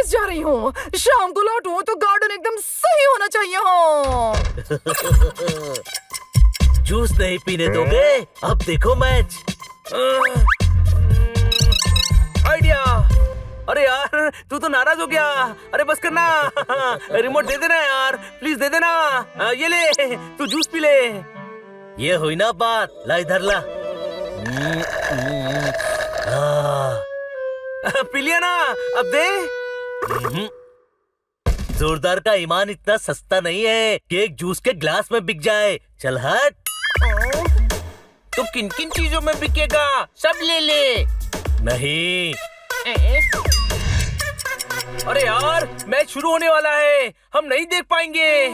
वापस जा रही हूँ। शाम को लौटूं तो गार्डन एकदम सही होना चाहिए हो। जूस नहीं पीने दोगे? अब देखो मैच। आइडिया। अरे यार तू तो नाराज हो गया। अरे बस करना। रिमोट दे देना यार, प्लीज दे देना। ये ले, तू जूस पी ले। ये हुई ना बात। ला इधर ला। पी लिया ना, अब दे। जोरदार का ईमान इतना सस्ता नहीं है कि एक जूस के ग्लास में बिक जाए। चल हट। तो किन किन चीजों में बिकेगा? सब ले ले। नहीं। अरे यार मैच शुरू होने वाला है, हम नहीं देख पाएंगे।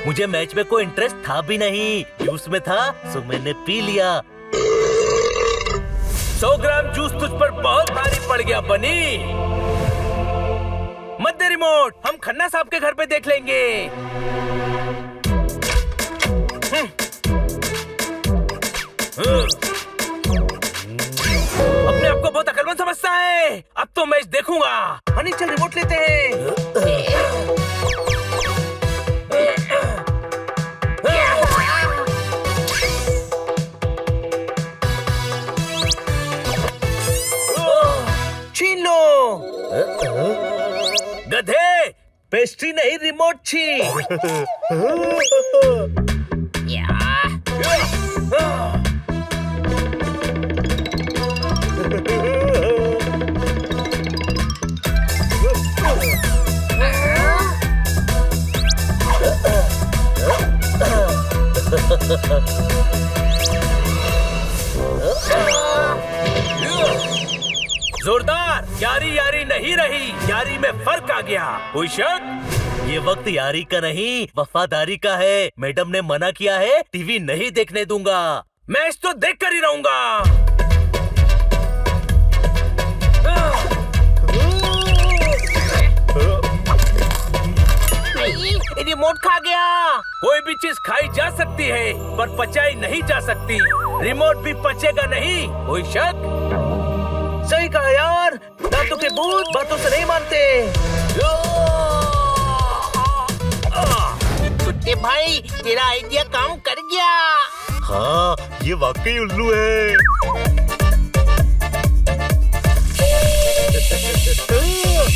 मुझे मैच में कोई इंटरेस्ट था भी नहीं, जूस में था सो मैंने पी लिया। 100 ग्राम जूस तुझ पर बहुत भारी पड़ गया बनी। मत दे रिमोट, हम खन्ना साहब के घर पे देख लेंगे। अपने आप को बहुत अकलमंद समझता है। अब तो मैच देखूंगा। हनी चल रिमोट लेते हैं। छीन लो। गधे, पेस्ट्री नहीं रिमोट छी। जोरदार। यारी यारी नहीं रही, यारी में फर्क आ गया। कोई शक? ये वक्त यारी का नहीं वफादारी का है। मैडम ने मना किया है, टीवी नहीं देखने दूंगा। मैच तो देख कर ही रहूंगा। रिमोट खा गया। कोई भी चीज खाई जा सकती है पर पचाई नहीं जा सकती। रिमोट भी पचेगा नहीं। कोई शक? सही कहा यार, दांतों के भूत बातों से नहीं मानते। कुत्ते भाई, तेरा आइडिया काम कर गया। हाँ, ये वाकई उल्लू है।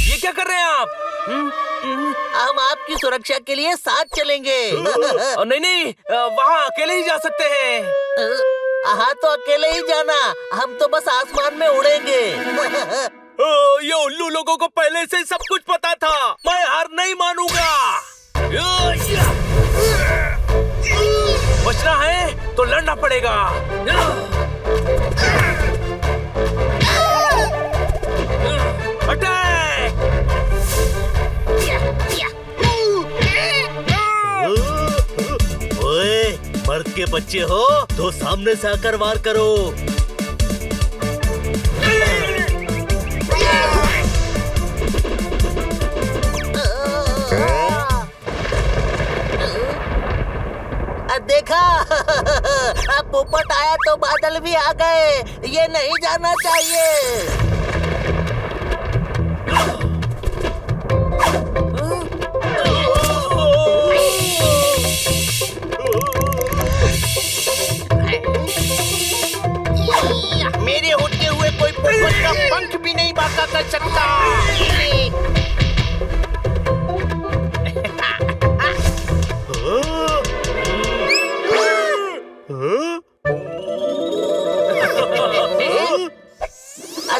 ये क्या कर रहे हैं आप? हम आपकी सुरक्षा के लिए साथ चलेंगे। नहीं नहीं, वहाँ अकेले ही जा सकते हैं। हाँ तो अकेले ही जाना, हम तो बस आसमान में उड़ेंगे। ये उल्लू लोगों को पहले से सब कुछ पता था। मैं हार नहीं मानूंगा। बचना है तो लड़ना पड़ेगा। अटैक! ओए, मर्द के बच्चे हो तो सामने से आकर वार करो। देखा? अब पोपट आया तो बादल भी आ गए। ये नहीं जाना चाहिए। मेरे उड़ते हुए कोई पोपट का पंख भी नहीं बांका कर सकता।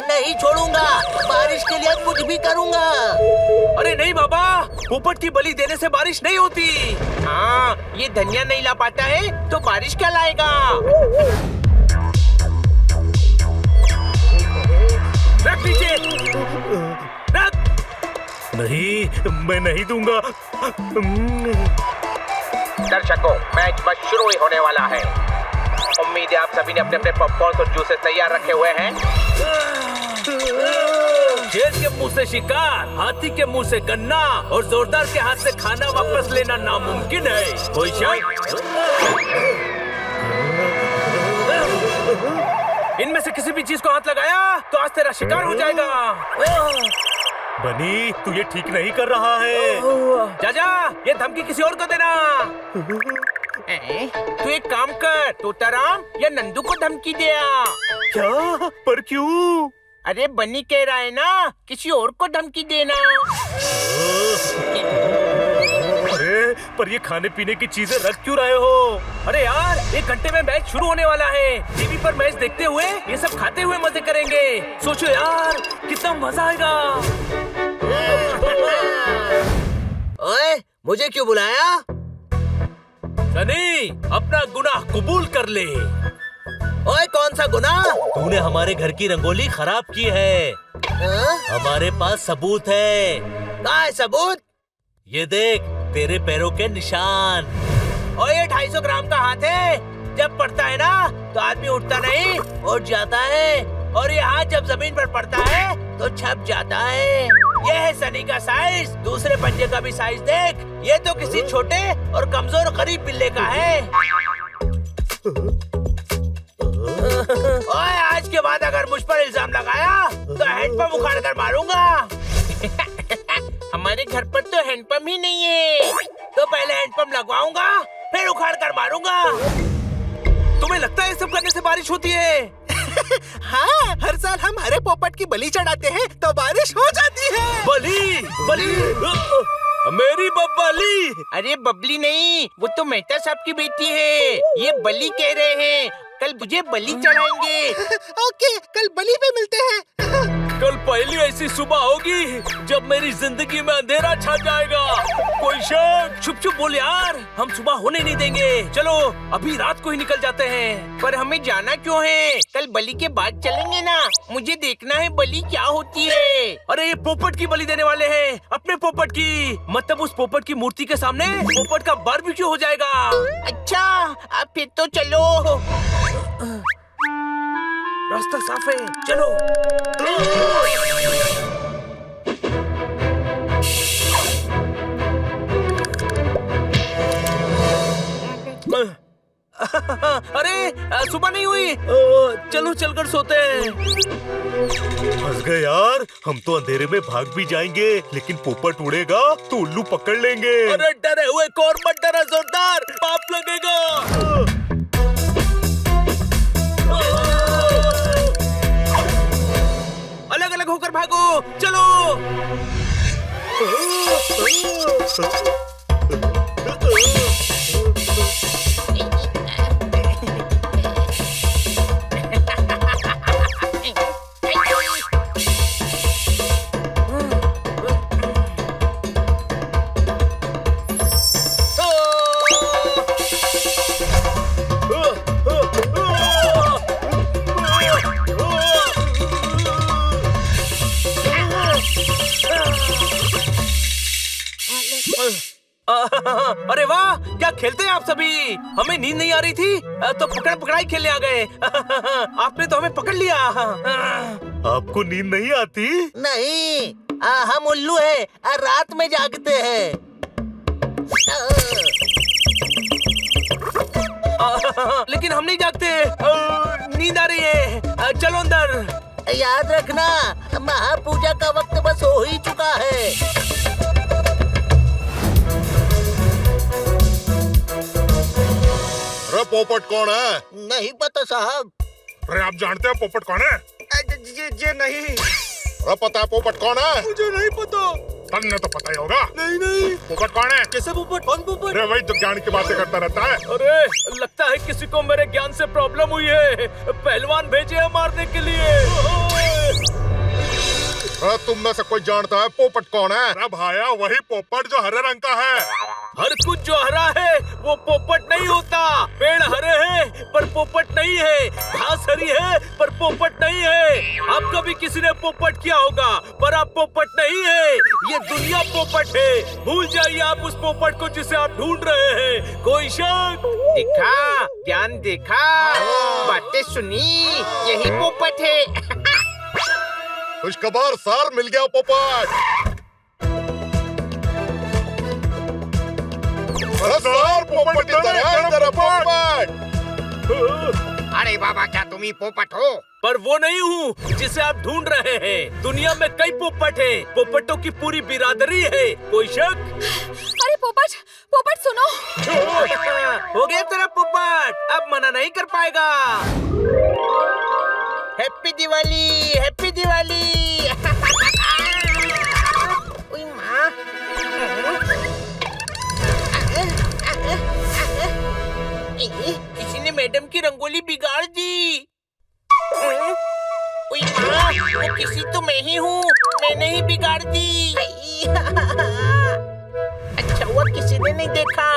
नहीं छोड़ूंगा, बारिश के लिए कुछ भी करूंगा। अरे नहीं बाबा, पोपट की बलि देने से बारिश नहीं होती। हाँ, ये धनिया नहीं ला पाता है तो बारिश क्या लाएगा? रख दीजिए, रख। नहीं, मैं नहीं दूंगा। दर्शकों, मैच बस शुरू ही होने वाला है। उम्मीद है आप सभी ने अपने अपने पॉपकॉर्न और जूसेस तैयार रखे हुए हैं। शेर के मुंह से शिकार, हाथी के मुंह से गन्ना और जोरदार के हाथ से खाना वापस लेना नामुमकिन है। कोई शक? इनमें से किसी भी चीज को हाथ लगाया तो आज तेरा शिकार हो जाएगा। बनी, तू ये ठीक नहीं कर रहा है। चाचा, ये धमकी किसी और को देना। तू एक काम कर, तोताराम या नंदू को धमकी दिया। क्या? पर क्यों? अरे बनी कह रहा है ना, किसी और को धमकी देना। अरे पर ये खाने पीने की चीजें रख क्यों रहे हो? अरे यार, 1 घंटे में मैच शुरू होने वाला है। टीवी पर मैच देखते हुए ये सब खाते हुए मजे करेंगे। सोचो यार, कितना मजा आएगा। ओए, मुझे क्यों बुलाया? सनी, अपना गुनाह कबूल कर ले। ओए, कौन सा गुनाह? तूने हमारे घर की रंगोली खराब की है। हाँ? हमारे पास सबूत है। कहाँ है सबूत? ये देख, तेरे पैरों के निशान। और ये 250 ग्राम का हाथ है। जब पड़ता है ना तो आदमी उठता नहीं, उठ जाता है। और ये हाथ जब जमीन पर पड़ता है तो छप जाता है। ये है सनी का साइज। दूसरे पंजे का भी साइज देख। ये तो किसी छोटे और कमजोर गरीब बिल्ले का है। ओए, आज के बाद अगर मुझ पर इल्जाम लगाया तो हैंडपंप उखाड़ कर मारूंगा। हमारे घर पर तो हैंडपंप ही नहीं है, तो पहले हैंडपंप लगवाऊंगा, फिर उखाड़ कर मारूंगा। तुम्हें लगता है सब करने से बारिश होती है? हाँ, हर साल हम हरे पोपट की बलि चढ़ाते हैं तो बारिश हो जाती है। बली बली मेरी बब्बली। अरे बबली नहीं, वो तो मेहता साहब की बेटी है। ये बली कह रहे हैं, कल मुझे बलि चढ़ाएंगे। ओके, कल बलि पे मिलते हैं। कल पहली ऐसी सुबह होगी जब मेरी जिंदगी में अंधेरा छा जाएगा। कोई शक? चुप चुप बोल यार, हम सुबह होने नहीं देंगे। चलो अभी रात को ही निकल जाते हैं। पर हमें जाना क्यों है? कल बलि के बाद चलेंगे ना। मुझे देखना है बलि क्या होती है। अरे ये पोपट की बलि देने वाले हैं, अपने पोपट की। मतलब उस पोपट की मूर्ति के सामने पोपट का बारबेक्यू हो जाएगा। अच्छा, अब फिर तो चलो। रास्ता साफ है, चलो। अरे सुबह नहीं हुई। चलो चलकर सोते हैं। फंस गए यार, हम तो अंधेरे में भाग भी जाएंगे, लेकिन पोपट उड़ेगा तो उल्लू पकड़ लेंगे। अरे डरे हुए कौन मत डरा, जोरदार पाप लगेगा। अलग अलग होकर भागो, चलो। अरे वाह, क्या खेलते हैं आप सभी। हमें नींद नहीं आ रही थी तो पकड़ पकड़ाई खेलने आ गए। आपने तो हमें पकड़ लिया। आपको नींद नहीं आती? नहीं, हम उल्लू हैं, रात में जागते हैं। लेकिन हम नहीं जागते। नींद आ रही है, चलो अंदर। याद रखना, महापूजा का वक्त बस हो ही चुका है। अरे पोपट कौन है? नहीं पता साहब। अरे आप जानते हैं पोपट कौन है? ये नहीं, अरे पता है पोपट कौन है? मुझे नहीं पता। तन्ने तो पता ही होगा। नहीं। पोपट कौन है? कैसे पोपट? कौन पोपट? अरे वही तो ज्ञान की बातें करता रहता है। अरे लगता है किसी को मेरे ज्ञान से प्रॉब्लम हुई है। पहलवान भेजे हैं मारने के लिए। अरे तुम में से कोई जानता है पोपट कौन है? अरे भाया, वही पोपट जो हरे रंग का है। हर कुछ जो हरा है वो पोपट नहीं होता। पेड़ हरे हैं पर पोपट नहीं है, घास हरी है पर पोपट नहीं है। आपका भी किसी ने पोपट किया होगा, पर आप पोपट नहीं है। ये दुनिया पोपट है। भूल जाइए आप उस पोपट को जिसे आप ढूंढ रहे हैं। कोई शक? देखा, ज्ञान देखा, बातें सुनी, यही पोपट है। खुशखबर सर, मिल गया पोपट। अरे सर, पोपट इधर है, इधर है पोपट। अरे बाबा, क्या तुम ही पोपट हो? पर वो नहीं हूँ जिसे आप ढूंढ रहे हैं। दुनिया में कई पोपट हैं। पोपटों की पूरी बिरादरी है। कोई शक? अरे पोपट, पोपट सुनो। हो गया तेरा पोपट, अब मना नहीं कर पाएगा। Happy Diwali, happy Diwali. ओए माँ। किसी ने मैडम की रंगोली बिगाड़ दी। ओए माँ, वो किसी तो मैं ही हूँ, मैंने ही बिगाड़ दी। अच्छा हुआ किसी ने नहीं देखा।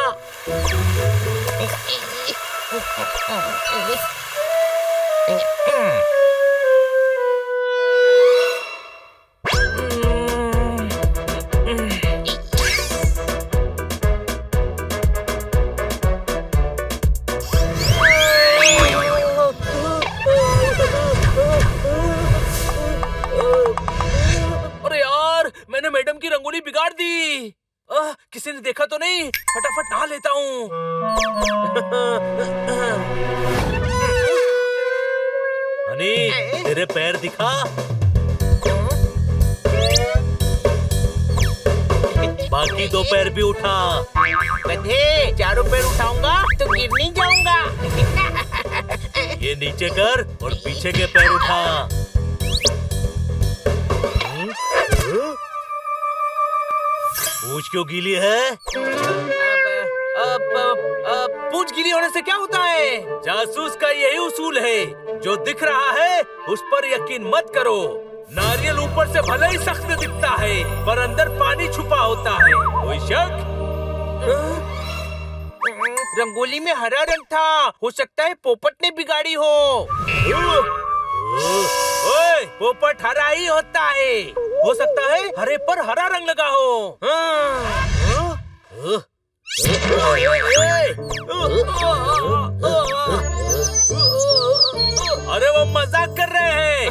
अरे यार, मैंने मैडम की रंगोली बिगाड़ दी। किसी ने देखा तो नहीं? फटाफट नहा लेता हूँ। हनी, तेरे पैर दिखा। बाकी 2 पैर भी उठा। गधे, चारों पैर उठाऊंगा तो गिर नहीं जाऊंगा। ये नीचे कर और पीछे के पैर उठा। पूंछ क्यों गीली है? पूंछ गीली होने से क्या होता है? जासूस का यही उसूल है, जो दिख रहा है उस पर यकीन मत करो। नारियल ऊपर से भले ही सख्त दिखता है, पर अंदर पानी छुपा होता है। कोई शक? रंगोली में हरा रंग था, हो सकता है पोपट ने बिगाड़ी हो। ओए, पोपट हरा ही होता है। हो सकता है हरे पर हरा रंग लगा हो। अरे वो मजाक कर रहे हैं।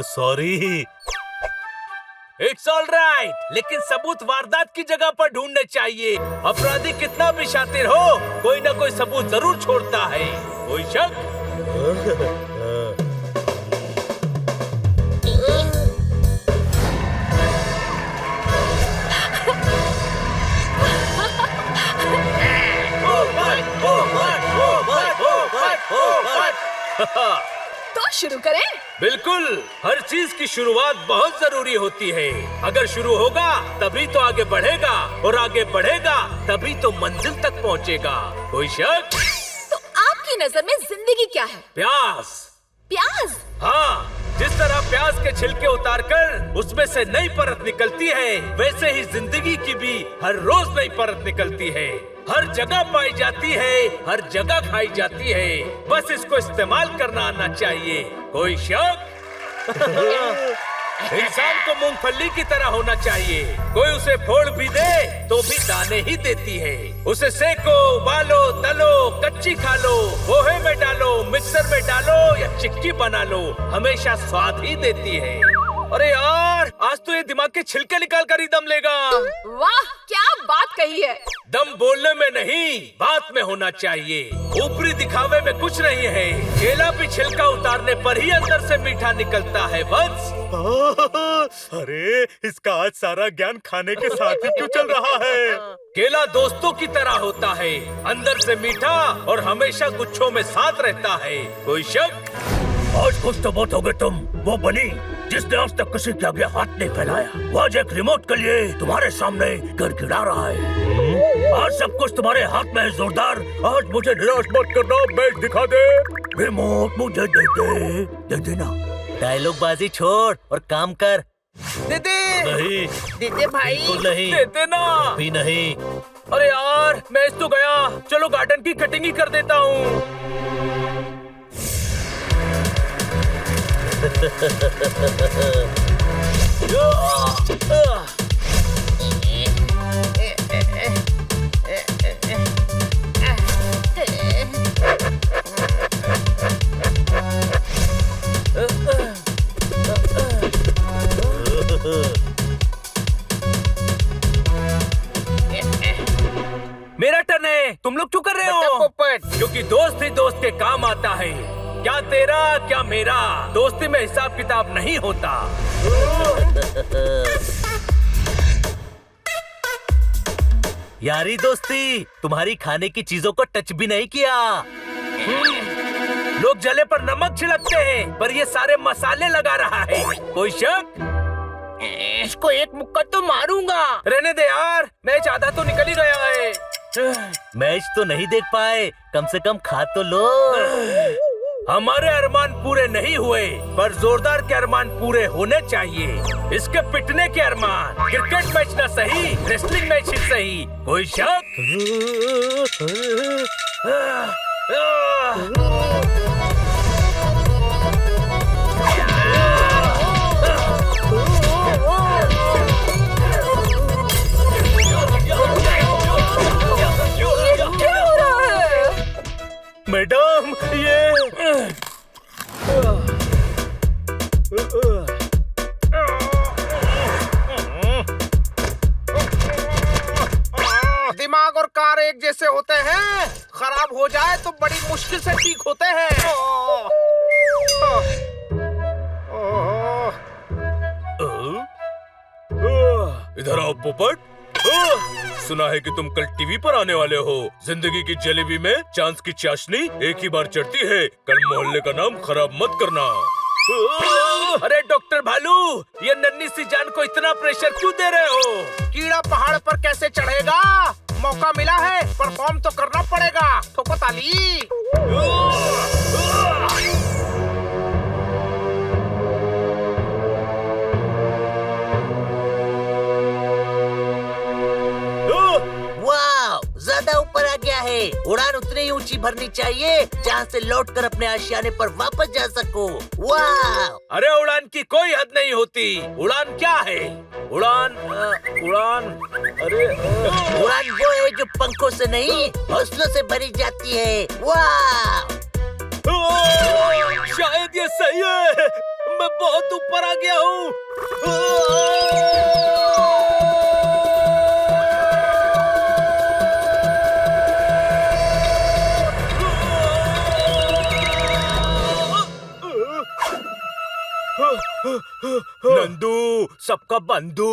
सॉरी। इट्स ऑल राइट, लेकिन सबूत वारदात की जगह पर ढूंढने चाहिए। अपराधी कितना भी शातिर हो, कोई ना कोई सबूत जरूर छोड़ता है। कोई शक? तो शुरू करें? बिल्कुल, हर चीज की शुरुआत बहुत जरूरी होती है। अगर शुरू होगा तभी तो आगे बढ़ेगा, और आगे बढ़ेगा तभी तो मंजिल तक पहुंचेगा। कोई शक? तो आपकी नजर में जिंदगी क्या है? प्यास। प्याज? हाँ, जिस तरह प्याज के छिलके उतारकर उसमें से नई परत निकलती है, वैसे ही जिंदगी की भी हर रोज नई परत निकलती है। हर जगह पाई जाती है, हर जगह खाई जाती है। बस इसको इस्तेमाल करना आना चाहिए। कोई शक? इंसान को मूंगफली की तरह होना चाहिए। कोई उसे फोड़ भी दे तो भी दाने ही देती है। उसे सेको, उबालो, तलो, कच्ची खा लो, पोहे में डालो, मिक्सर में डालो या चिक्की बना लो, हमेशा स्वाद ही देती है। अरे यार, आज तो ये दिमाग के छिलके निकाल कर ही दम लेगा। वाह, क्या बात कही है। दम बोलने में नहीं, बात में होना चाहिए। ऊपरी दिखावे में कुछ नहीं है। केला भी छिलका उतारने पर ही अंदर से मीठा निकलता है। बस अरे, इसका आज सारा ज्ञान खाने के साथ ही क्यों चल रहा है? केला दोस्तों की तरह होता है, अंदर से मीठा और हमेशा गुच्छों में साथ रहता है। कोई शक? आज कुछ तो बहुत हो गए तुम। वो बनी जिसने आज तक किसी के आगे हाथ नहीं फैलाया, वो आज एक रिमोट के लिए तुम्हारे सामने गिड़गिड़ा रहा है। आज सब कुछ तुम्हारे हाथ में है जोरदार। आज मुझे निराश मत करना, बैग दिखा दे। रिमोट मुझे दे देना। डायलॉग बाजी छोड़ और काम कर। दे दे। नहीं, दे दे भाई। बिल्कुल नहीं, देते ना। भी नहीं। अरे यार, मैं इस तो गया। चलो गार्डन की कटिंग ही कर देता हूँ। मेरा टर्न है, तुम लोग क्यों कर रहे हो? बता पोपट। क्योंकि दोस्त ही दोस्त के काम आता है। क्या तेरा क्या मेरा, दोस्ती में हिसाब किताब नहीं होता। यारी दोस्ती तुम्हारी खाने की चीजों को टच भी नहीं किया। लोग जले पर नमक छिड़कते हैं, पर ये सारे मसाले लगा रहा है। कोई शक? इसको एक मुक्का तो मारूंगा। रहने दे यार, मैच आधा तो निकल ही गया है। मैच तो नहीं देख पाए, कम से कम खा तो लो। हमारे अरमान पूरे नहीं हुए, पर जोरदार के अरमान पूरे होने चाहिए। इसके पिटने के अरमान, क्रिकेट मैच ना सही, रेसलिंग मैच ही सही। कोई शक? क्या हो रहा है? मैडम ये दिमाग और कार एक जैसे होते हैं, खराब हो जाए तो बड़ी मुश्किल से ठीक होते हैं। इधर आओ पोपट। सुना है कि तुम कल टीवी पर आने वाले हो। जिंदगी की जलेबी में चांस की चाशनी एक ही बार चढ़ती है। कल मोहल्ले का नाम खराब मत करना। अरे डॉक्टर भालू, ये नन्ही सी जान को इतना प्रेशर क्यों दे रहे हो? कीड़ा पहाड़ पर कैसे चढ़ेगा? मौका मिला है, परफॉर्म तो करना पड़ेगा। ठोको ताली। वाह, ज्यादा ऊपर आ गया है। उड़ान उतनी ही ऊंची भरनी चाहिए जहाँ से लौटकर अपने आशियाने पर वापस जा सको। वाह! अरे उड़ान की कोई हद नहीं होती। उड़ान क्या है? उड़ान अरे उड़ान वो है जो पंखों से नहीं, हौसलों से भरी जाती है। वाह! शायद ये सही है। मैं बहुत ऊपर आ गया हूँ। नंदू, सबका बंधु।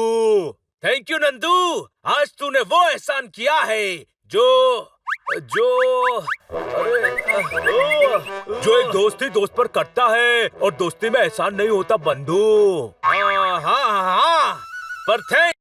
थैंक यू नंदू, आज तूने वो एहसान किया है जो एक दोस्त ही दोस्त पर करता है, और दोस्ती में एहसान नहीं होता बंधु। हाँ, पर थैंक